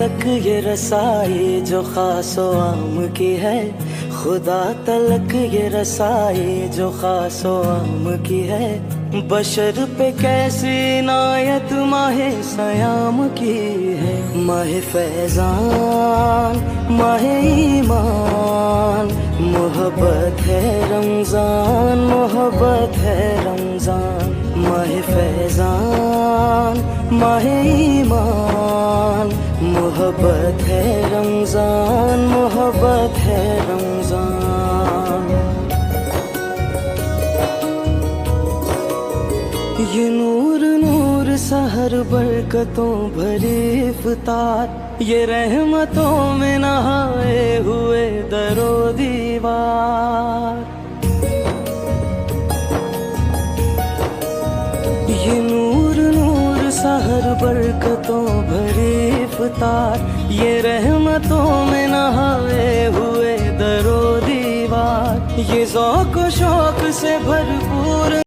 तक ये रसाई जो खासो आम की है, खुदा तलक ये रसाई जो खासो आम की है। बशर पे कैसी नायत माहे सयाम की है। माहे फैजान माहे ईमान, मोहब्बत है रमजान, मोहब्बत है रमजान। माहे फैजान माहे ईमान, मोहब्बत है रमजान, मोहब्बत है रमजान। ये नूर नूर सहर बरकतों भरी इफ्तार, ये रहमतों में नहाए हुए दरो दीवार। ये नूर नूर सहर बरकतों भरी इफ्तार, ये रहमतों में नहाए हुए दरो दीवार। ये ज़ौक़ शौक़ से भरपूर